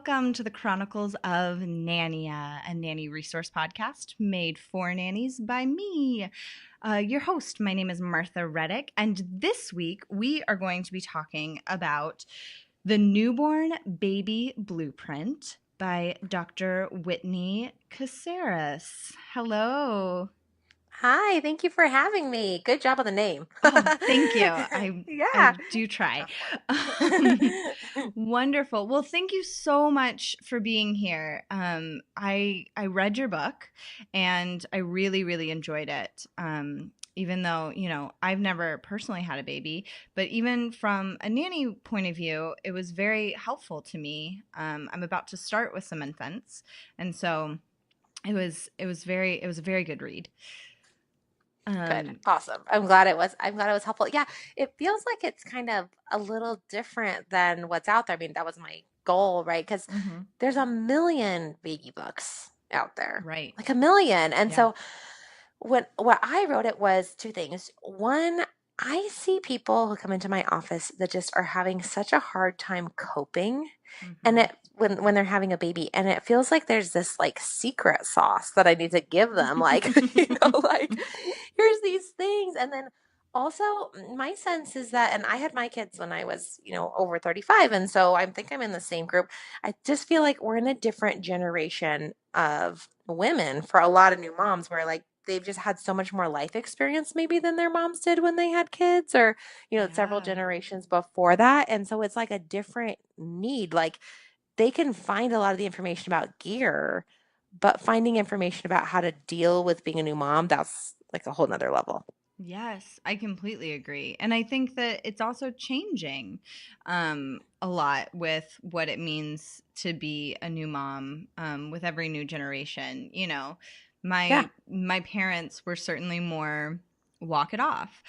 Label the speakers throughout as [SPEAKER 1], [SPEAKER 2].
[SPEAKER 1] welcome to the Chronicles of Nania, a nanny resource podcast made for nannies by me, your host. My name is Martha Reddick, and this week we are going to be talking about The Newborn Baby Blueprint by Dr. Whitney Casares. Hello.
[SPEAKER 2] Hi, thank you for having me. Good job on the name.
[SPEAKER 1] Oh, thank you. I
[SPEAKER 2] Yeah.
[SPEAKER 1] do try.
[SPEAKER 2] Tough one.
[SPEAKER 1] Wonderful. Well, thank you so much for being here. I read your book, and I really really enjoyed it. Even though I've never personally had a baby, but even from a nanny point of view, it was very helpful to me. I'm about to start with some infants, and so it was a very good read.
[SPEAKER 2] Good.
[SPEAKER 1] Um,
[SPEAKER 2] Awesome. I'm glad it was helpful. Yeah, it feels like it's kind of a little different than what's out there. I mean, that was my goal, right? Because
[SPEAKER 1] mhm.
[SPEAKER 2] there's a million baby books out there.
[SPEAKER 1] Right.
[SPEAKER 2] Like a million. And
[SPEAKER 1] Yeah.
[SPEAKER 2] so what I wrote it was two things. One, I see people who come into my office that just are having such a hard time coping, and
[SPEAKER 1] Mhm.
[SPEAKER 2] it when they're having a baby, and it feels like there's this like secret sauce that I need to give them, like like here's these things, and then also my sense is that, and I had my kids when I was over 35, and so I think I'm in the same group. I just feel like we're in a different generation of women for a lot of new moms where like they've just had so much more life experience maybe than their moms did when they had kids, or several
[SPEAKER 1] Yeah.
[SPEAKER 2] generations before that, and so it's like a different need. Like they can find a lot of the information about gear, but finding information about how to deal with being a new mom, that's like a whole nother level.
[SPEAKER 1] Yes, I completely agree. And I think that it's also changing a lot with what it means to be a new mom with every new generation.
[SPEAKER 2] Yeah.
[SPEAKER 1] My parents were certainly more walk it off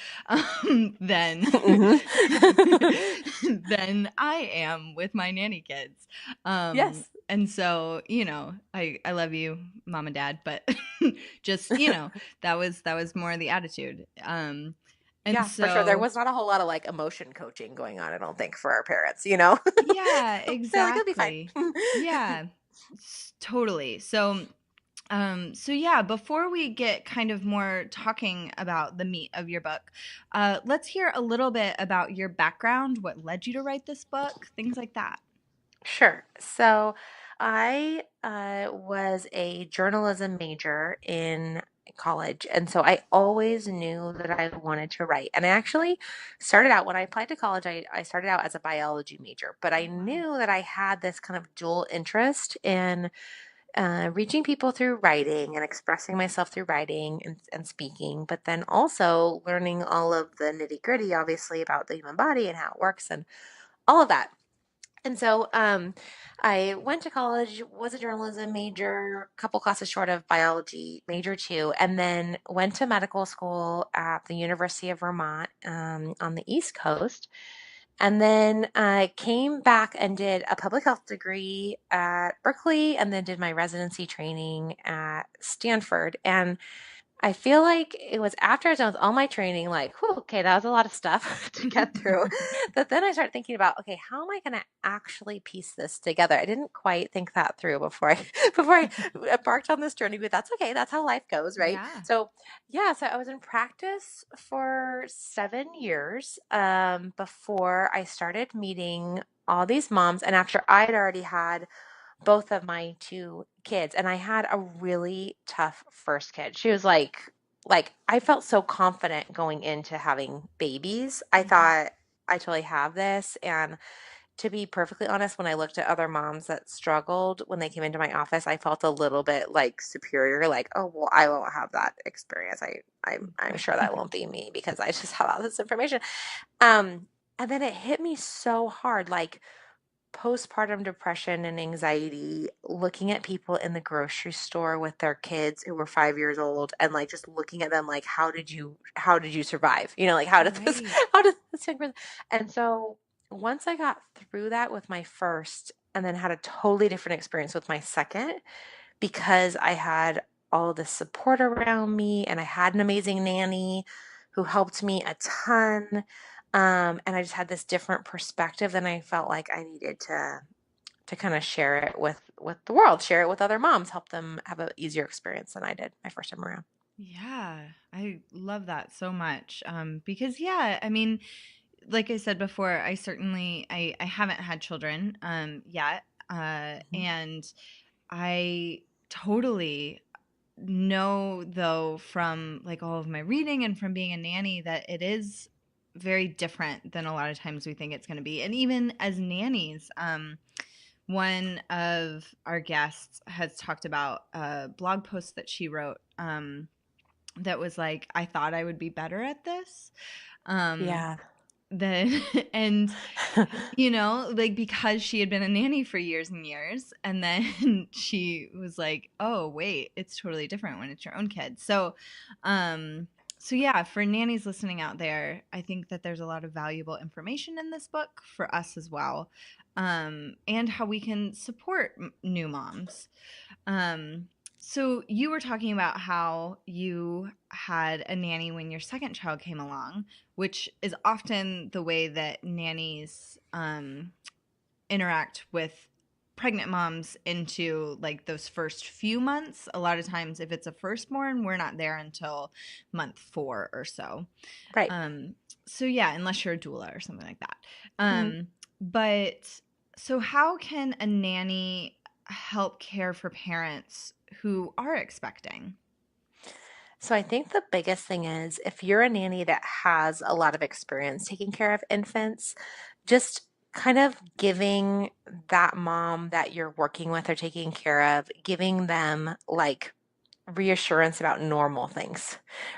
[SPEAKER 1] than
[SPEAKER 2] Hmm.
[SPEAKER 1] than I am with my nanny kids.
[SPEAKER 2] Yes.
[SPEAKER 1] And so, I love you, mom and dad, but just, that was more the attitude. And
[SPEAKER 2] Yeah, for sure. There
[SPEAKER 1] so
[SPEAKER 2] was not a whole lot of like emotion coaching going on, I don't think, for our parents.
[SPEAKER 1] yeah,
[SPEAKER 2] They're like, it'll be fine.
[SPEAKER 1] exactly. Yeah, totally. So yeah, before we get kind of more talking about the meat of your book, let's hear a little bit about your background, what led you to write this book, things like that.
[SPEAKER 2] Sure. So I was a journalism major in college. And so I always knew that I wanted to write. And I actually started out, when I applied to college, I started out as a biology major, but I
[SPEAKER 1] Oh, wow.
[SPEAKER 2] knew that I had this kind of dual interest in reaching people through writing and expressing myself through writing and speaking, but then also learning all of the nitty gritty, obviously, about the human body and how it works and all of that. And so I went to college, was a journalism major, a couple classes short of biology major too, and then went to medical school at the University of Vermont on the East Coast. And then I came back and did a public health degree at Berkeley, and then did my residency training at Stanford. And I feel like it was after I was done with all my training, like, whew, okay, that was a lot of stuff to get through. But then I started thinking about, okay, how am I going to actually piece this together? I didn't quite think that through before I before I embarked on this journey, but that's okay. That's how life goes, right?
[SPEAKER 1] Yeah.
[SPEAKER 2] So yeah, so I was in practice for 7 years before I started meeting all these moms, and after I'd already had both of my two kids, and I had a really tough first kid. She was like I felt so confident going into having babies. I
[SPEAKER 1] Mhm.
[SPEAKER 2] thought I totally have this. And to be perfectly honest, when I looked at other moms that struggled when they came into my office, I felt a little bit like superior, like, oh well, I won't have that experience. I'm sure that won't be me because I just have all this information. Um and then it hit me so hard, like postpartum depression and anxiety, looking at people in the grocery store with their kids who were 5 years old, and like just looking at them like, how did you survive? Like, how did this
[SPEAKER 1] Right.
[SPEAKER 2] how did this thing and so once I got through that with my first, and then had a totally different experience with my second, because I had all of this support around me, and I had an amazing nanny who helped me a ton. And I just had this different perspective than I felt like I needed to kind of share it with the world, share it with other moms, help them have an easier experience than I did my first time around.
[SPEAKER 1] Yeah, I love that so much. Because yeah, I mean, like I said before, I haven't had children yet.
[SPEAKER 2] Mhm.
[SPEAKER 1] And I totally know though from like all of my reading and from being a nanny that it is very different than a lot of times we think it's going to be. And even as nannies, one of our guests has talked about a blog post that she wrote that was like, I thought I would be better at this. Um,
[SPEAKER 2] Yeah.
[SPEAKER 1] then, and like because she had been a nanny for years and years, and then she was like, "Oh, wait, it's totally different when it's your own kid." Um, so yeah, for nannies listening out there, I think that there's a lot of valuable information in this book for us as well, and how we can support new moms. Um, so you were talking about how you had a nanny when your second child came along, which is often the way that nannies interact with pregnant moms into like those first few months. A lot of times, if it's a firstborn, we're not there until month 4 or so.
[SPEAKER 2] Right.
[SPEAKER 1] Um, so yeah, unless you're a doula or something like that.
[SPEAKER 2] Mhm.
[SPEAKER 1] But so how can a nanny help care for parents who are expecting?
[SPEAKER 2] So I think the biggest thing is if you're a nanny that has a lot of experience taking care of infants, just kind of giving that mom that you're working with or taking care of, giving them like reassurance about normal things,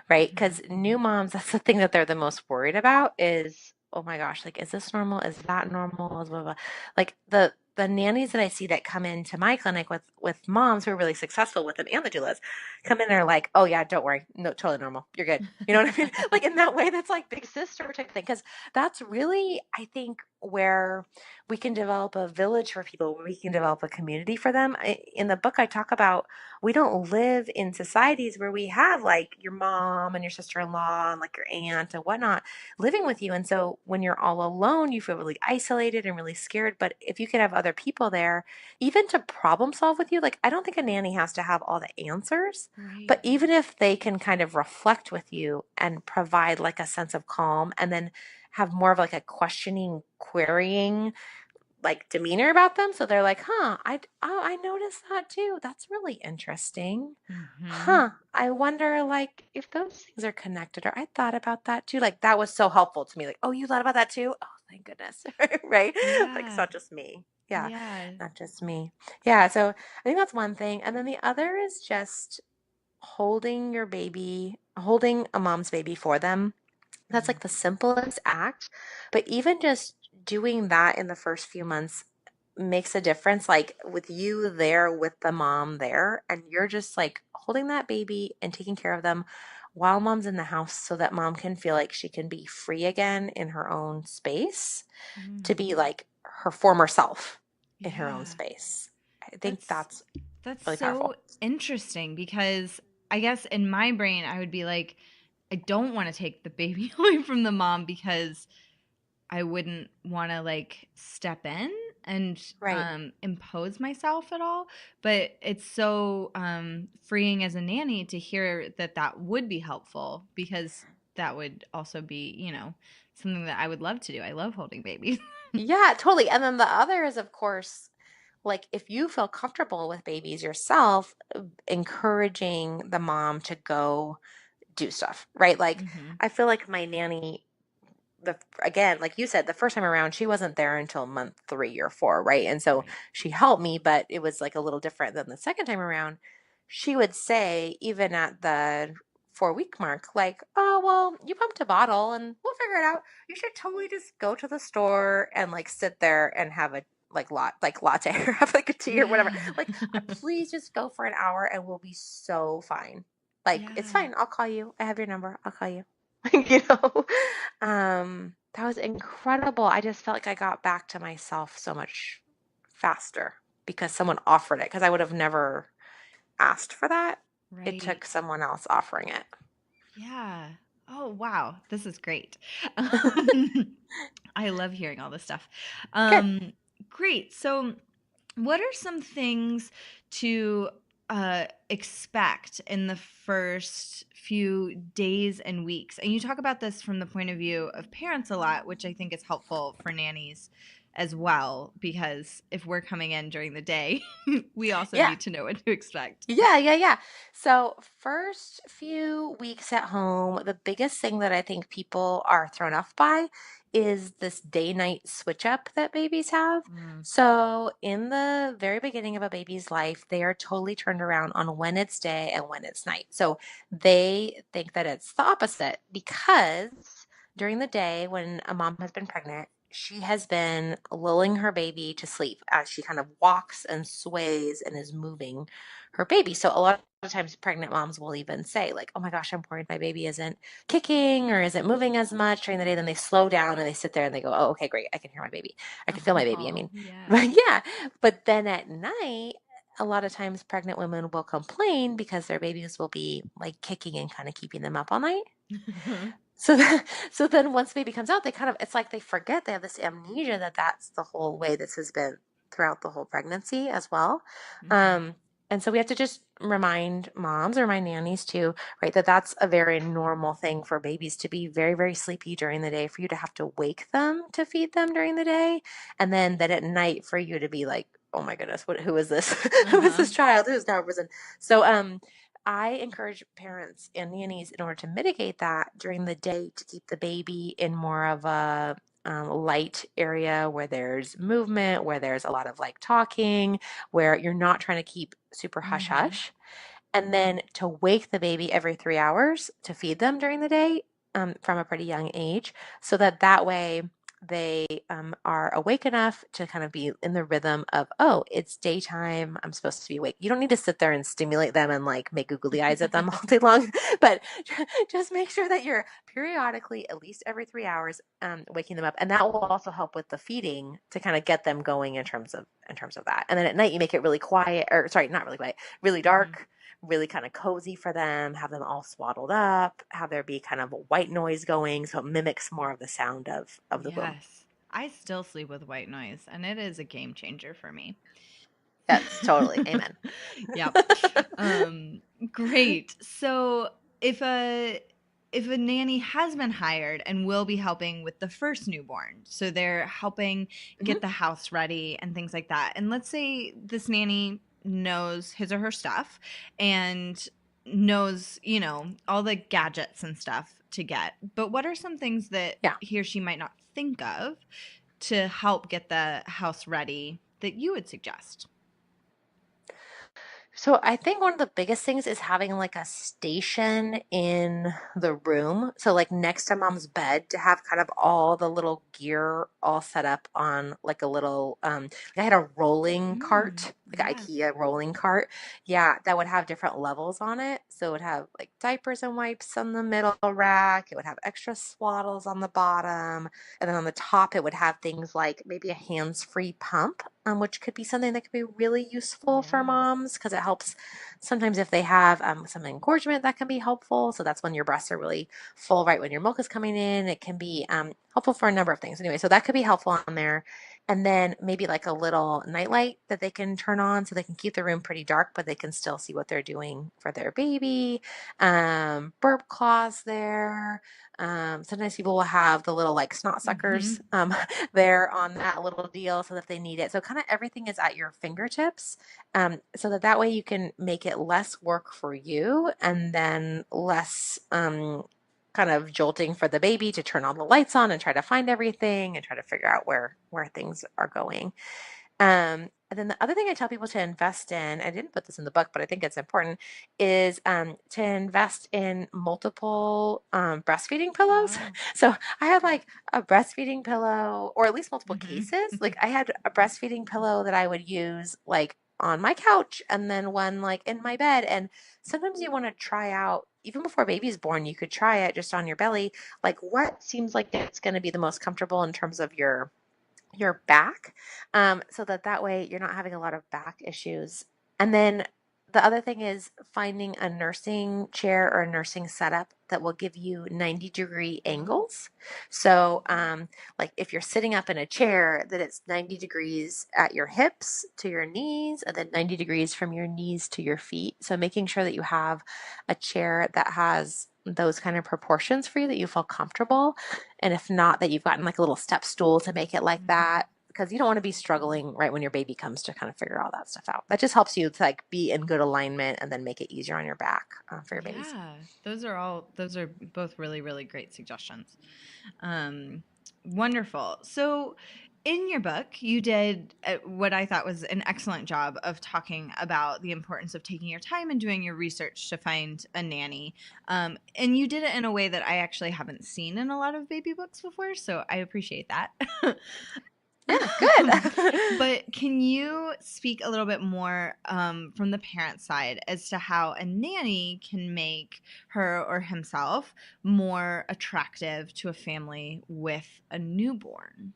[SPEAKER 2] right?
[SPEAKER 1] Mhm.
[SPEAKER 2] Because new moms, that's the thing that they're the most worried about is, oh my gosh, like, is this normal? Is that normal? Blah, blah, blah. Like the nannies that I see that come into my clinic with moms who are really successful with them and the doulas come in and are like, oh yeah, don't worry, no, totally normal, you're good. You know what I mean? Like in that way, that's like big sister type thing. Because that's really, I think, where we can develop a village for people, where we can develop a community for them. In the book, I talk about we don't live in societies where we have like your mom and your sister-in-law and like your aunt and whatnot living with you. And so when you're all alone, you feel really isolated and really scared. But if you could have other people there, even to problem solve with you, like I don't think a nanny has to have all the answers, but
[SPEAKER 1] Right.
[SPEAKER 2] even if they can kind of reflect with you and provide like a sense of calm and then have more of like a questioning, querying like demeanor about them. So they're like, huh, I noticed that too. That's really interesting.
[SPEAKER 1] Mhm.
[SPEAKER 2] Huh. I wonder like if those things are connected or I thought about that too. Like that was so helpful to me. Like, oh, you thought about that too? Oh, thank goodness. Right? Like it's
[SPEAKER 1] Yeah.
[SPEAKER 2] not just me. Yeah.
[SPEAKER 1] Yeah.
[SPEAKER 2] Not just me. Yeah. So I think that's one thing. And then the other is just holding your baby, holding a mom's baby for them. That's
[SPEAKER 1] Mm.
[SPEAKER 2] like the simplest act. But even just doing that in the first few months makes a difference. Like with you there with the mom there, and you're just like holding that baby and taking care of them while mom's in the house so that mom can feel like she can be free again in her own space to
[SPEAKER 1] Mm.
[SPEAKER 2] be like her former self in her own
[SPEAKER 1] Yeah.
[SPEAKER 2] space. I think
[SPEAKER 1] That's
[SPEAKER 2] that's
[SPEAKER 1] that's
[SPEAKER 2] really
[SPEAKER 1] so
[SPEAKER 2] powerful.
[SPEAKER 1] interesting because I guess in my brain I would be like, I don't want to take the baby away from the mom because I wouldn't want to like step in and
[SPEAKER 2] Right.
[SPEAKER 1] impose myself at all. But it's so freeing as a nanny to hear that that would be helpful because that would also be, something that I would love to do. I love holding babies.
[SPEAKER 2] Yeah, totally. And then the other is, of course, like if you feel comfortable with babies yourself, encouraging the mom to go do stuff, right? Like
[SPEAKER 1] Hmm.
[SPEAKER 2] I feel like my nanny, the again, like you said, the first time around, she wasn't there until month 3 or 4, right? And so
[SPEAKER 1] Right.
[SPEAKER 2] she helped me, but it was like a little different than the second time around. She would say, even at the 4 week mark, like, oh, well, you pumped a bottle and we'll figure it out. You should totally just go to the store and like sit there and have a like latte or have like a tea or whatever.
[SPEAKER 1] Yeah.
[SPEAKER 2] Like, please just go for an hour and we'll be so fine. Like, it's
[SPEAKER 1] Yeah.
[SPEAKER 2] fine. I'll call you. I have your number. I'll call you. you know that was incredible. I just felt like I got back to myself so much faster because someone offered it because I would have never asked for that. It
[SPEAKER 1] Right.
[SPEAKER 2] took someone else offering it.
[SPEAKER 1] Yeah. Oh, wow. This is great. Um, I love hearing all this stuff.
[SPEAKER 2] Good.
[SPEAKER 1] Um, Great. So, What are some things to expect in the first few days and weeks? And you talk about this from the point of view of parents a lot, which I think is helpful for nannies as well, because if we're coming in during the day, we also
[SPEAKER 2] Yeah.
[SPEAKER 1] need to know what to expect.
[SPEAKER 2] Yeah. So, first few weeks at home, the biggest thing that I think people are thrown off by is this day night switch up that babies have.
[SPEAKER 1] Mm.
[SPEAKER 2] So, in the very beginning of a baby's life, they are totally turned around on when it's day and when it's night. So, they think that it's the opposite because during the day, when a mom has been pregnant, she has been lulling her baby to sleep as she kind of walks and sways and is moving her baby. So a lot of times pregnant moms will even say like, "Oh my gosh, I'm worried my baby isn't kicking or isn't moving as much during the day." Then they slow down and they sit there and they go, "Oh, okay, great. I can hear my baby. I can feel my baby." I
[SPEAKER 1] Oh,
[SPEAKER 2] mean,
[SPEAKER 1] yes.
[SPEAKER 2] but yeah, but then at night, a lot of times pregnant women will complain because their babies will be like kicking and kind of keeping them up all night. So then, so then once baby comes out, they kind of, it's like they forget, they have this amnesia that that's the whole way this has been throughout the whole pregnancy as well.
[SPEAKER 1] Mhm.
[SPEAKER 2] Um, and so we have to just remind moms or remind nannies too, right, that that's a very normal thing for babies to be very, very sleepy during the day, for you to have to wake them to feed them during the day. And then that at night for you to be like, oh my goodness, who is this? Who is
[SPEAKER 1] Uh-huh.
[SPEAKER 2] this child? Who's now risen? So, I encourage parents and nannies in order to mitigate that during the day to keep the baby in more of a light area where there's movement, where there's a lot of like talking, where you're not trying to keep super hush
[SPEAKER 1] Mhm.
[SPEAKER 2] hush. And then to wake the baby every 3 hours to feed them during the day from a pretty young age, so that that way they are awake enough to kind of be in the rhythm of, oh, it's daytime. I'm supposed to be awake. You don't need to sit there and stimulate them and like make googly eyes at them all day long, but just make sure that you're periodically, at least every 3 hours, waking them up, and that will also help with the feeding to kind of get them going in terms of that. And then at night you make it really quiet, or sorry, not really quiet, really
[SPEAKER 1] Mhm.
[SPEAKER 2] dark, really kind of cozy for them, have them all swaddled up, have there be kind of a white noise going so it mimics more of the sound of the womb.
[SPEAKER 1] Yes. I still sleep with white noise, and it is a game changer for me.
[SPEAKER 2] That's totally amen.
[SPEAKER 1] Yep. Um, Great. So if a if a nanny has been hired and will be helping with the first newborn, so they're helping
[SPEAKER 2] Mhm.
[SPEAKER 1] get the house ready and things like that. And let's say this nanny knows his or her stuff and knows, all the gadgets and stuff to get. But what are some things that
[SPEAKER 2] Yeah.
[SPEAKER 1] he or she might not think of to help get the house ready that you would suggest?
[SPEAKER 2] So I think one of the biggest things is having like a station in the room. So like next to mom's bed to have kind of all the little gear all set up on like a little I had a rolling
[SPEAKER 1] Mm,
[SPEAKER 2] cart, like an
[SPEAKER 1] yes.
[SPEAKER 2] IKEA rolling cart. Yeah, that would have different levels on it. So it would have like diapers and wipes on the middle rack. It would have extra swaddles on the bottom. And then on the top it would have things like maybe a hands-free pump, which could be something that could be really useful for
[SPEAKER 1] Yeah.
[SPEAKER 2] moms because it helps sometimes if they have some engorgement that can be helpful. So that's when your breasts are really full, right when your milk is coming in. It can be helpful for a number of things. Anyway, so that could be helpful on there. And then maybe like a little nightlight that they can turn on so they can keep the room pretty dark, but they can still see what they're doing for their baby. Burp cloths there. Sometimes people will have the little like snot suckers
[SPEAKER 1] Mhm.
[SPEAKER 2] there on that little deal so that if they need it. So kind of everything is at your fingertips, so that that way you can make it less work for you and then less kind of jolting for the baby to turn all the lights on and try to find everything and try to figure out where things are going. And then the other thing I tell people to invest in, I didn't put this in the book, but I think it's important, is to invest in multiple breastfeeding pillows.
[SPEAKER 1] Oh.
[SPEAKER 2] So I had like a breastfeeding pillow, or at least multiple
[SPEAKER 1] Mhm.
[SPEAKER 2] cases. Like I had a breastfeeding pillow that I would use like on my couch and then one like in my bed. And sometimes you want to try out, even before baby's born, you could try it just on your belly, like what seems like it's going to be the most comfortable in terms of your back, so that that way you're not having a lot of back issues. And then the other thing is finding a nursing chair or a nursing setup that will give you 90-degree
[SPEAKER 1] Oh.
[SPEAKER 2] angles. So, like if you're sitting up in a chair, that it's 90 degrees at your hips to your knees, and then 90 degrees from your knees to your feet. So, making sure that you have a chair that has those kind of proportions for you that you feel comfortable. And if not, that you've gotten like a little step stool to make it like
[SPEAKER 1] Mhm.
[SPEAKER 2] that, because you don't want to be struggling right when your baby comes to kind of figure all that stuff out. That just helps you to like be in good alignment and then make it easier on your back for your babies.
[SPEAKER 1] Yeah, those are both really really great suggestions. Um, Wonderful. So, in your book, you did what I thought was an excellent job of talking about the importance of taking your time and doing your research to find a nanny. And you did it in a way that I actually haven't seen in a lot of baby books before, so I appreciate that.
[SPEAKER 2] Yeah,
[SPEAKER 1] Um,
[SPEAKER 2] good.
[SPEAKER 1] but can you speak a little bit more from the parent side as to how a nanny can make her or himself more attractive to a family with a newborn?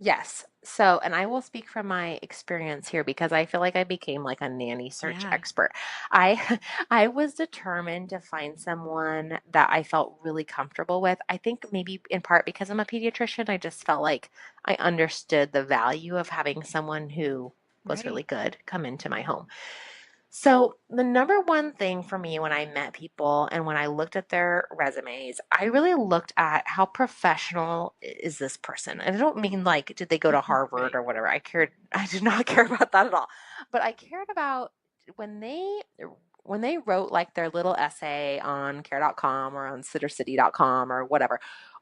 [SPEAKER 2] Yes. So, and I will speak from my experience here because I feel like I became like a nanny search
[SPEAKER 1] Yeah,
[SPEAKER 2] expert. I I was determined to find someone that I felt really comfortable with. I think maybe in part because I'm a pediatrician, I just felt like I understood the value of having someone who was really
[SPEAKER 1] right.
[SPEAKER 2] good come into my home. So, the number one thing for me when I met people and when I looked at their resumes, I really looked at how professional is this person. And I don't mean like, did they go to Harvard
[SPEAKER 1] Right.
[SPEAKER 2] or whatever? I did not care about that at all. But I cared about when they wrote like their little essay on care.com or on sittercity.com or whatever,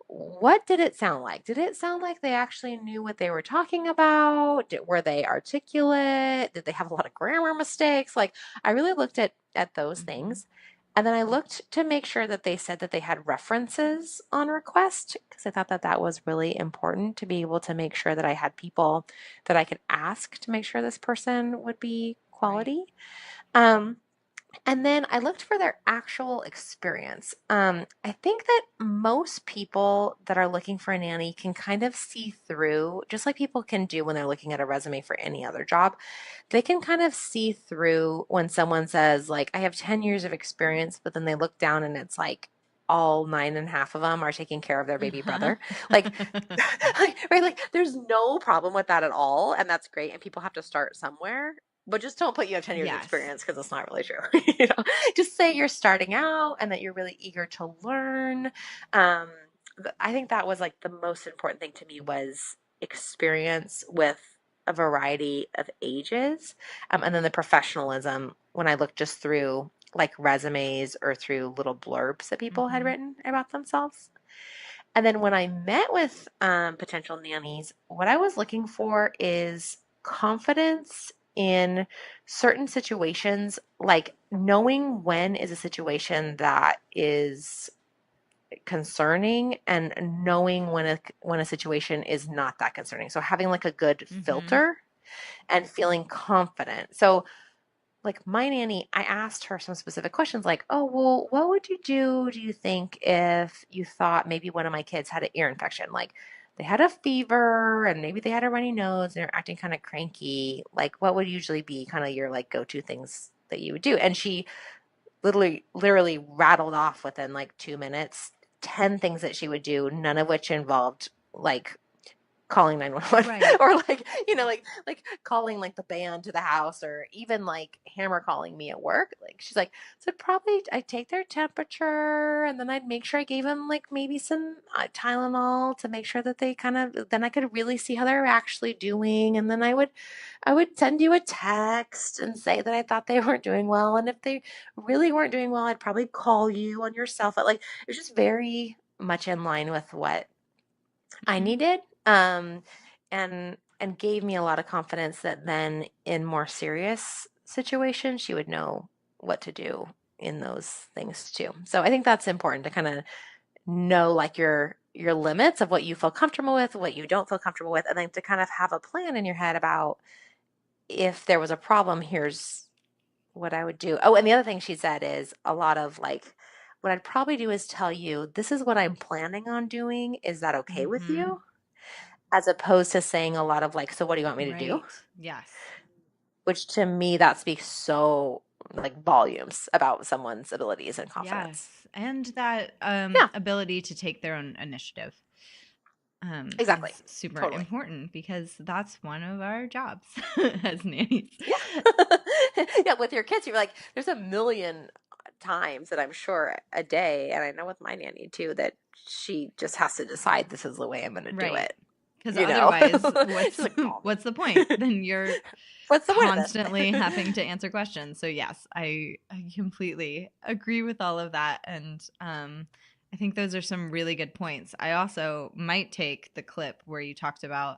[SPEAKER 2] what did it sound like? Did it sound like they actually knew what they were talking about? Were they articulate? Did they have a lot of grammar mistakes? Like, I really looked at those
[SPEAKER 1] Hmm.
[SPEAKER 2] things. And then I looked to make sure that they said that they had references on request because I thought that that was really important to be able to make sure that I had people that I could ask to make sure this person would be
[SPEAKER 1] Right.
[SPEAKER 2] quality. Um, and then I looked for their actual experience. I think that most people that are looking for a nanny can kind of see through, just like people can do when they're looking at a resume for any other job. They can kind of see through when someone says, like, I have 10 years of experience, but then they look down and it's like, all nine and a half of them are taking care of their baby brother. Like, right? Like, there's no problem with that at all. And that's great. And people have to start somewhere. But just don't put you have 10 years of
[SPEAKER 1] Yes.
[SPEAKER 2] experience because it's not really true. You know, just say you're starting out and that you're really eager to learn. Um, I think that was like the most important thing to me was experience with a variety of ages. And then the professionalism when I looked just through like resumes or through little blurbs that people had
[SPEAKER 1] Hmm.
[SPEAKER 2] written about themselves. And then when I met with potential nannies, what I was looking for is confidence in certain situations, like knowing when is a situation that is concerning and knowing when a situation is not that concerning. So having like a good
[SPEAKER 1] Hmm.
[SPEAKER 2] filter and feeling confident. So like my nanny, I asked her some specific questions like, oh, well, what would you do you think, if you thought maybe one of my kids had an ear infection? Like they had a fever and maybe they had a runny nose and they're acting kind of cranky. Like what would usually be kind of your like go-to things that you would do? And she literally rattled off within like 2 minutes 10 things that she would do, none of which involved like calling 911
[SPEAKER 1] Right.
[SPEAKER 2] or like like calling like the band to the house or even like hammer calling me at work. Like she's like, so probably I'd take their temperature and then I'd make sure I gave them like maybe some Tylenol to make sure that they kind of, then I could really see how they're actually doing, and then I would send you a text and say that I thought they weren't doing well, and if they really weren't doing well I'd probably call you on your cell phone. Like it was just very much in line with what I
[SPEAKER 1] Hmm.
[SPEAKER 2] needed, and gave me a lot of confidence that then in more serious situations she would know what to do in those things too. So I think that's important to kind of know like your limits of what you feel comfortable with, what you don't feel comfortable with, and then to kind of have a plan in your head about if there was a problem, here's what I would do. Oh, and the other thing she said is a lot of like, what I'd probably do is tell you, this is what I'm planning on doing. Is that okay with
[SPEAKER 1] Hmm.
[SPEAKER 2] you? As opposed to saying a lot of like, so what do you want me to do?
[SPEAKER 1] Right. Yes.
[SPEAKER 2] which to me that speaks so like volumes about someone's abilities and
[SPEAKER 1] Yes,
[SPEAKER 2] confidence.
[SPEAKER 1] and that
[SPEAKER 2] Yeah,
[SPEAKER 1] ability to take their own initiative
[SPEAKER 2] exactly.
[SPEAKER 1] is super
[SPEAKER 2] Totally.
[SPEAKER 1] important because that's one of our jobs as nannies.
[SPEAKER 2] Yeah. Yeah, with your kids, you're like, there's a million times that I'm sure a day, and I know with my nanny too, that she just has to decide this is the way I'm going to do
[SPEAKER 1] Right.
[SPEAKER 2] it.
[SPEAKER 1] Because
[SPEAKER 2] You know,
[SPEAKER 1] otherwise,
[SPEAKER 2] she's like, call
[SPEAKER 1] what's the
[SPEAKER 2] me.
[SPEAKER 1] point? Then you're
[SPEAKER 2] What's the point of
[SPEAKER 1] constantly having
[SPEAKER 2] this?
[SPEAKER 1] to answer questions. So yes, I completely agree with all of that, and I think those are some really good points. I also might take the clip where you talked about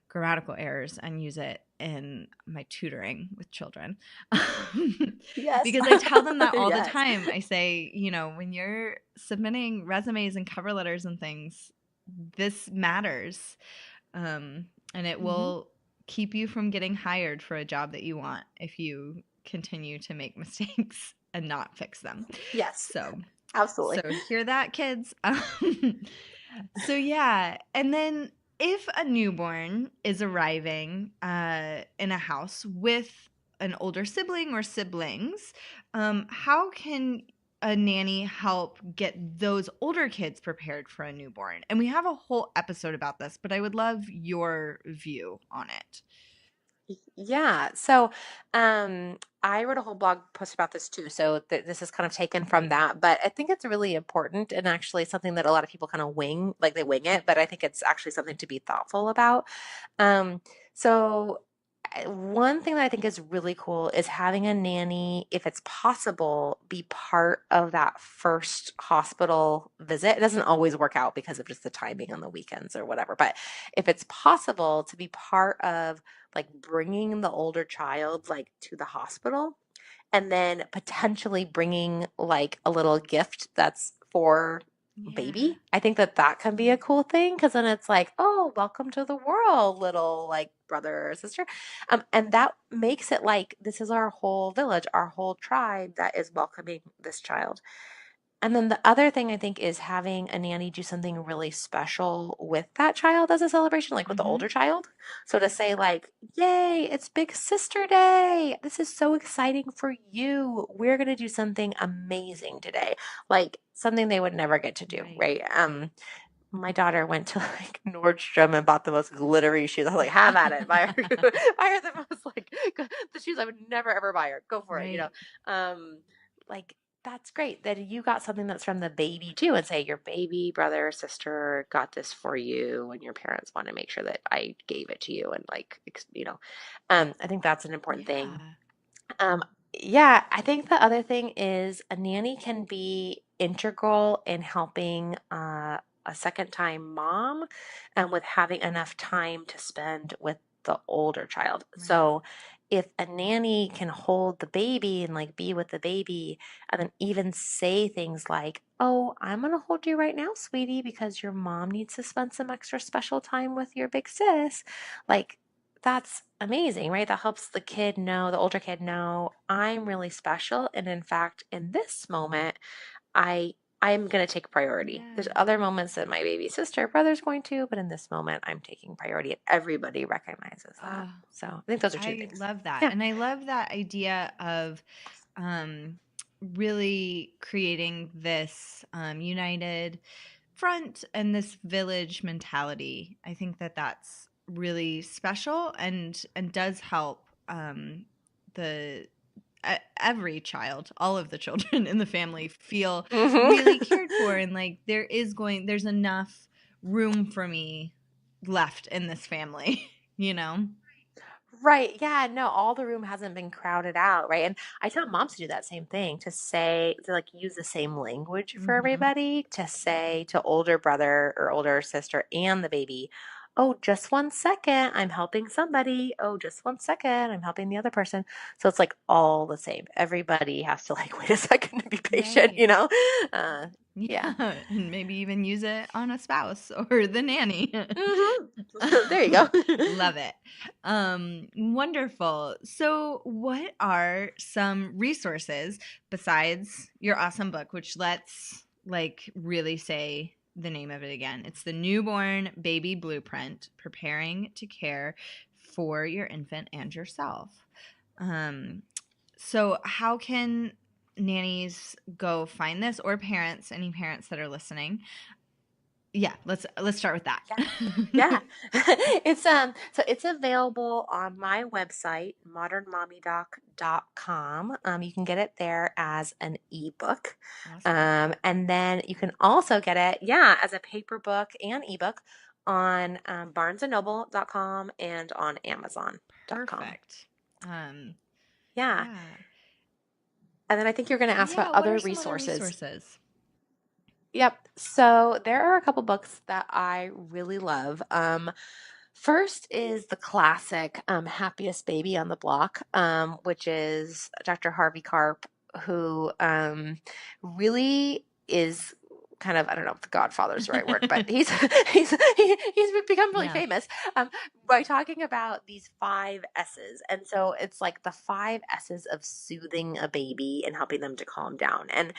[SPEAKER 1] grammatical errors and use it in my tutoring with children.
[SPEAKER 2] Yes.
[SPEAKER 1] Because I tell them that all the
[SPEAKER 2] Yes.
[SPEAKER 1] time. I say, when you're submitting resumes and cover letters and things, this matters. And it
[SPEAKER 2] Hmm.
[SPEAKER 1] will keep you from getting hired for a job that you want if you continue to make mistakes and not fix them.
[SPEAKER 2] Yes,
[SPEAKER 1] So,
[SPEAKER 2] absolutely.
[SPEAKER 1] so hear that, kids. So yeah, and then if a newborn is arriving in a house with an older sibling or siblings, how can a nanny help get those older kids prepared for a newborn? And we have a whole episode about this, but I would love your view on it.
[SPEAKER 2] Yeah. So, I wrote a whole blog post about this too. So this is kind of taken from that, but I think it's really important and actually something that a lot of people kind of wing, like they wing it, but I think it's actually something to be thoughtful about. Um, so one thing that I think is really cool is having a nanny, if it's possible, be part of that first hospital visit. It doesn't always work out because of just the timing on the weekends or whatever, but if it's possible to be part of like bringing the older child like to the hospital and then potentially bringing like a little gift that's for
[SPEAKER 1] Yeah.
[SPEAKER 2] baby. I think that that can be a cool thing because then it's like, oh, welcome to the world, little like brother or sister. And that makes it like this is our whole village, our whole tribe that is welcoming this child. And then the other thing I think is having a nanny do something really special with that child as a celebration, like with the
[SPEAKER 1] Mm-hmm.
[SPEAKER 2] older child. So to say, like, yay, it's Big Sister Day. This is so exciting for you. We're going to do something amazing today. Like something they would never get to do,
[SPEAKER 1] Right.
[SPEAKER 2] right? My daughter went to like Nordstrom and bought the most glittery shoes. I was like, have at it. Buy her, buy her the most like the shoes I would never ever buy her. Go for it, you know.
[SPEAKER 1] Right.
[SPEAKER 2] Like that's great that you got something that's from the baby too, and say your baby brother or sister got this for you, and your parents want to make sure that I gave it to you, and like I think that's an important thing.
[SPEAKER 1] Yeah.
[SPEAKER 2] Um, yeah, I think the other thing is a nanny can be integral in helping a second time mom and with having enough time to spend with the older child.
[SPEAKER 1] Right.
[SPEAKER 2] So if a nanny can hold the baby and like be with the baby and then even say things like, "Oh, I'm going to hold you right now, sweetie, because your mom needs to spend some extra special time with your big sis." Like that's amazing, right? That helps the kid know, the older kid know, I'm really special. And in fact, in this moment, I I'm going to take priority. There's
[SPEAKER 1] Yeah.
[SPEAKER 2] other moments that my baby sister, brother's going to, but in this moment, I'm taking priority, and everybody recognizes that.
[SPEAKER 1] Oh,
[SPEAKER 2] So I think those are two
[SPEAKER 1] I
[SPEAKER 2] things.
[SPEAKER 1] love that.
[SPEAKER 2] Yeah.
[SPEAKER 1] And I love that idea of um, really creating this united front and this village mentality. I think that that's really special and does help the every child, all of the children in the family feel really
[SPEAKER 2] Hmm.
[SPEAKER 1] cared for and like there's enough room for me left in this family, you know?
[SPEAKER 2] Right. Yeah. No, all the room hasn't been crowded out. Right. And I tell moms to do that same thing to say, to like use the same language for
[SPEAKER 1] Mhm.
[SPEAKER 2] everybody, to say to older brother or older sister and the baby, oh, just 1 second. I'm helping somebody. Oh, just 1 second. I'm helping the other person. So it's like all the same. Everybody has to like wait a second to be patient,
[SPEAKER 1] Right.
[SPEAKER 2] you know? Uh, yeah.
[SPEAKER 1] Yeah, and maybe even use it on a spouse or the nanny.
[SPEAKER 2] Hmm. There you go.
[SPEAKER 1] Love it. Wonderful. So, what are some resources besides your awesome book, which let's like really say the name of it again? It's the Newborn Baby Blueprint: Preparing to Care for Your Infant and Yourself. Um, so how can nannies go find this, or parents, any parents that are listening? Yeah, let's start with that.
[SPEAKER 2] Yeah. Yeah. It's so it's available on my website, modernmommydoc.com. You can get it there as an ebook.
[SPEAKER 1] Awesome.
[SPEAKER 2] And then you can also get it, yeah, as a paper book and ebook on barnesandnoble.com and on amazon.com.
[SPEAKER 1] Perfect. Um,
[SPEAKER 2] Yeah.
[SPEAKER 1] yeah.
[SPEAKER 2] And then I think you're going to ask about
[SPEAKER 1] Yeah, what are
[SPEAKER 2] other
[SPEAKER 1] some other
[SPEAKER 2] resources.
[SPEAKER 1] resources?
[SPEAKER 2] Yep. So there are a couple books that I really love. First is the classic Happiest Baby on the Block, which is Dr. Harvey Karp, who really is kind of, I don't know if the Godfather is the right word, but he's become really
[SPEAKER 1] Yeah.
[SPEAKER 2] famous um, by talking about these five S's. And so it's like the five S's of soothing a baby and helping them to calm down. And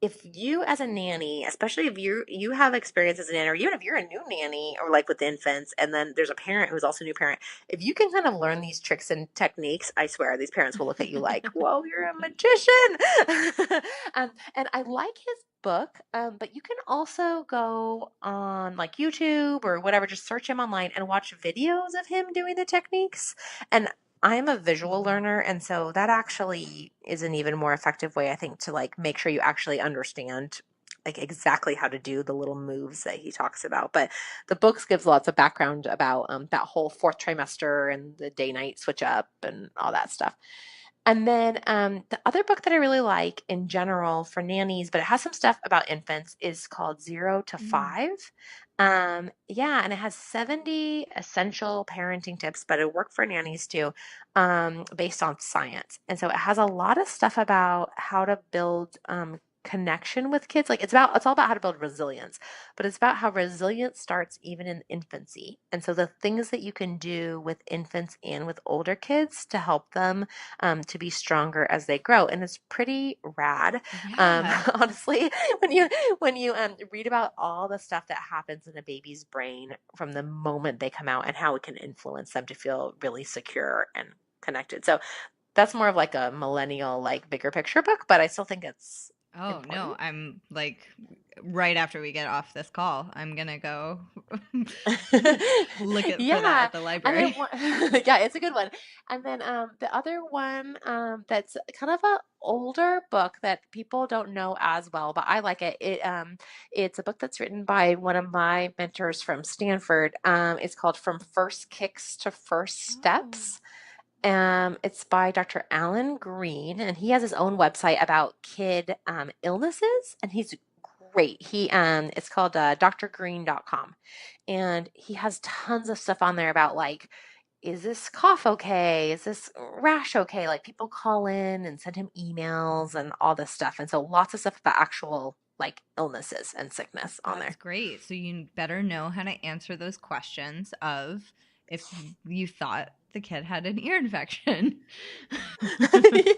[SPEAKER 2] if you as a nanny, especially if you have experience as a nanny, or even if you're a new nanny or like with infants, and then there's a parent who's also a new parent, if you can kind of learn these tricks and techniques, I swear these parents will look at you like, whoa, you're a magician. And I like his book, but you can also go on like YouTube or whatever, just search him online and watch videos of him doing the techniques. And I'm a visual
[SPEAKER 1] Mhm.
[SPEAKER 2] learner, and so that actually is an even more effective way, I think, to like make sure you actually understand like exactly how to do the little moves that he talks about. But the books gives lots of background about that whole fourth trimester and the day night switch up and all that stuff. And then the other book that I really like in general for nannies, but it has some stuff about infants, is called Zero to
[SPEAKER 1] Mm.
[SPEAKER 2] Five. Yeah, and it has 70 essential parenting tips, but it worked for nannies too, based on science. And so it has a lot of stuff about how to build connection with kids. Like it's all about how to build resilience, but it's about how resilience starts even in infancy. And so the things that you can do with infants and with older kids to help them to be stronger as they grow, and it's pretty rad.
[SPEAKER 1] Yeah.
[SPEAKER 2] Honestly, when you read about all the stuff that happens in a baby's brain from the moment they come out and how it can influence them to feel really secure and connected. So that's more of like a millennial, like bigger picture book, but I still think it's
[SPEAKER 1] Oh,
[SPEAKER 2] important.
[SPEAKER 1] no, I'm like right after we get off this call, I'm gonna go look at for that
[SPEAKER 2] Yeah.
[SPEAKER 1] at the
[SPEAKER 2] And then
[SPEAKER 1] library.
[SPEAKER 2] yeah, it's a good one. And then the other one that's kind of a older book that people don't know as well, but I like it. It's a book that's written by one of my mentors from Stanford. It's called From First Kicks to First
[SPEAKER 1] Oh.
[SPEAKER 2] Steps. It's by Dr. Alan Green, and he has his own website about kid illnesses, and he's great. It's called drgreen.com, and he has tons of stuff on there about like, is this cough okay? Is this rash okay? Like people call in and send him emails and all this stuff, and so lots of stuff about actual like illnesses and sickness on
[SPEAKER 1] That's
[SPEAKER 2] there.
[SPEAKER 1] great. So you better know how to answer those questions of if you thought the kid had an ear infection.
[SPEAKER 2] Yeah.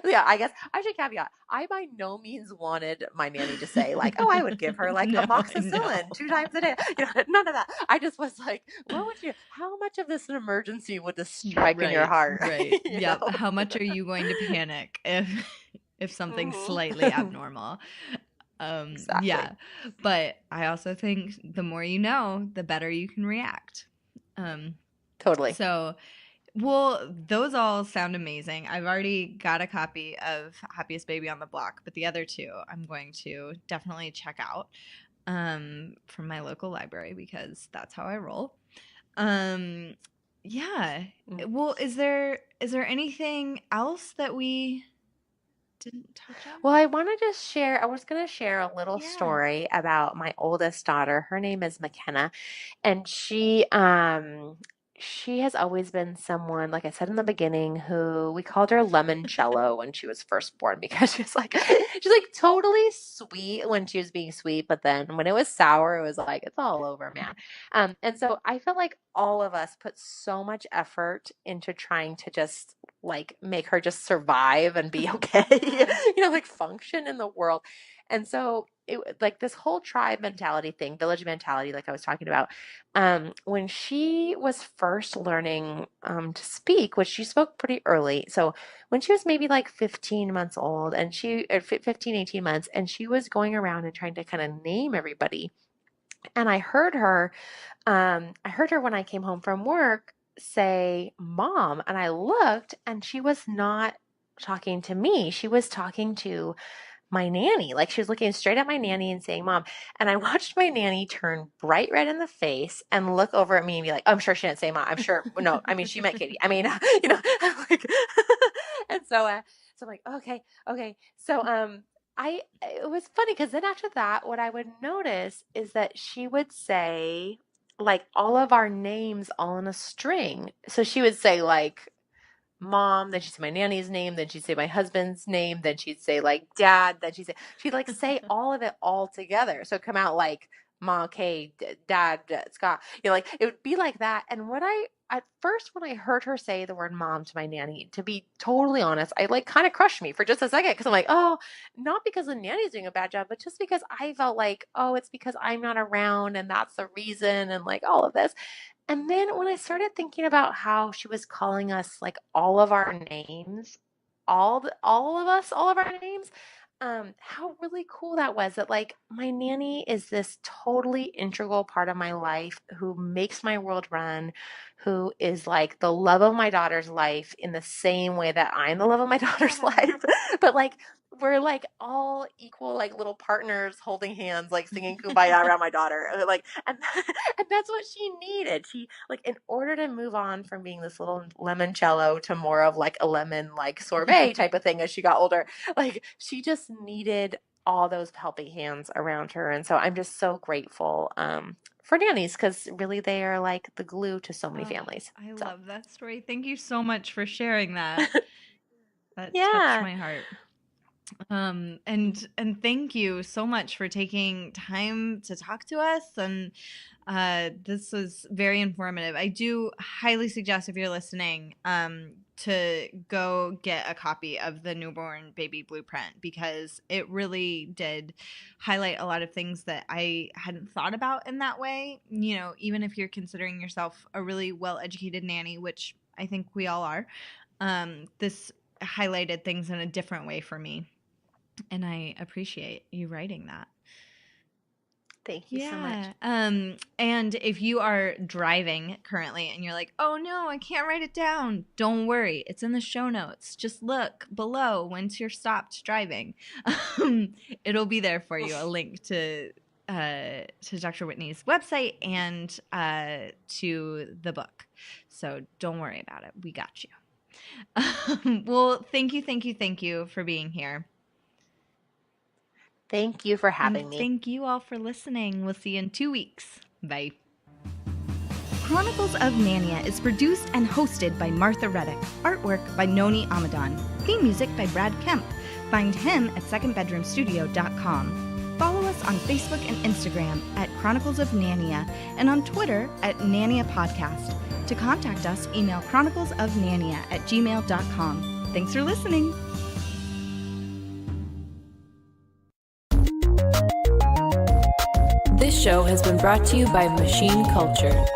[SPEAKER 2] Yeah, I guess I should caveat. I by no means wanted my nanny to say like, "Oh, I would give her like
[SPEAKER 1] No, I
[SPEAKER 2] amoxicillin
[SPEAKER 1] know.
[SPEAKER 2] 2 times a day." None of that. I just was like, "What would you? How much of this an emergency would this strike in your
[SPEAKER 1] Right,
[SPEAKER 2] heart?"
[SPEAKER 1] right.
[SPEAKER 2] You
[SPEAKER 1] Yep.
[SPEAKER 2] know?
[SPEAKER 1] How much are you going to panic if something's slightly
[SPEAKER 2] Mhm.
[SPEAKER 1] abnormal?
[SPEAKER 2] Exactly.
[SPEAKER 1] Yeah. But I also think the more you know, the better you can react. Um,
[SPEAKER 2] Totally.
[SPEAKER 1] so well, those all sound amazing. I've already got a copy of Happiest Baby on the Block, but the other two I'm going to definitely check out from my local library because that's how I roll. Um, yeah.
[SPEAKER 2] Mm.
[SPEAKER 1] Well, is there anything else that we didn't touch on?
[SPEAKER 2] Well, I was going to share a little
[SPEAKER 1] Yeah.
[SPEAKER 2] story about my oldest daughter. Her name is McKenna. And she has always been someone, like I said in the beginning, who we called her Lemoncello when she was first born because she's like totally sweet when she was being sweet, but then when it was sour, it was like it's all over, man. And so I felt like all of us put so much effort into trying to just like make her just survive and be okay,
[SPEAKER 1] Yeah.
[SPEAKER 2] like function in the world. And so like this whole tribe mentality thing, village mentality, like I was talking about. When she was first learning to speak, which she spoke pretty early. So when she was maybe like 15 months old and or 15, 18 months, and she was going around and trying to kind of name everybody. And I heard her when I came home from work say, Mom. And I looked and she was not talking to me. She was talking to my nanny. Like she was looking straight at my nanny and saying, Mom. And I watched my nanny turn bright red in the face and look over at me and be like, I'm sure she didn't say Mom. I'm sure. No, I mean, she meant Katie. I mean, I'm like, and so I'm like, okay, okay. So, it was funny because then after that, what I would notice is that she would say like all of our names all in a string. So she would say like mom, then she'd say my nanny's name, then she'd say my husband's name, then she'd say like dad, then she'd like say all of it all together. So it'd come out like mom, Kay, dad, Scott, like it would be like that. And at first when I heard her say the word mom to my nanny, to be totally honest, I like kind of crushed me for just a second because I'm like, oh, not because the nanny's doing a bad job, but just because I felt like, oh, it's because I'm not around and that's the reason and like all of this. And then when I started thinking about how she was calling us like all of our names, all of us, all of our names, how really cool that was that like my nanny is this totally integral part of my life who makes my world run, who is like the love of my daughter's life in the same way that I'm the love of my daughter's
[SPEAKER 1] Yeah.
[SPEAKER 2] life. But like we're like all equal, like little partners holding hands, like singing kumbaya around my daughter. Like, and, and that's what she needed. She, like, in order to move on from being this little limoncello to more of like a lemon, like sorbet type of thing as she got older, like, she just needed all those helping hands around her. And so I'm just so grateful for nannies because really they are like the glue to so many
[SPEAKER 1] Oh,
[SPEAKER 2] families.
[SPEAKER 1] I
[SPEAKER 2] So,
[SPEAKER 1] love that story. Thank you so much for sharing that. That touched
[SPEAKER 2] yeah.
[SPEAKER 1] my heart. And thank you so much for taking time to talk to us. And this was very informative. I do highly suggest, if you're listening, to go get a copy of the Newborn Baby Blueprint because it really did highlight a lot of things that I hadn't thought about in that way. Even if you're considering yourself a really well-educated nanny, which I think we all are, this highlighted things in a different way for me. And I appreciate you writing that.
[SPEAKER 2] Thank you so much.
[SPEAKER 1] Yeah. And if you are driving currently and you're like, oh no, I can't write it down, don't worry. It's in the show notes. Just look below once you're stopped driving. It'll be there for you, a link to Dr. Whitney's website and to the book. So don't worry about it. We got you. Well, thank you for being here.
[SPEAKER 2] Thank you for
[SPEAKER 1] And
[SPEAKER 2] having me.
[SPEAKER 1] thank you all for listening. We'll see you in 2 weeks. Bye. Chronicles of Nania is produced and hosted by Martha Reddick. Artwork by Noni Amadon. Theme music by Brad Kemp. Find him at secondbedroomstudio.com. Follow us on Facebook and Instagram at Chronicles of Nania and on Twitter at Nania Podcast. To contact us, email chroniclesofnania@gmail.com. Thanks for listening.
[SPEAKER 3] This show has been brought to you by Machine Culture.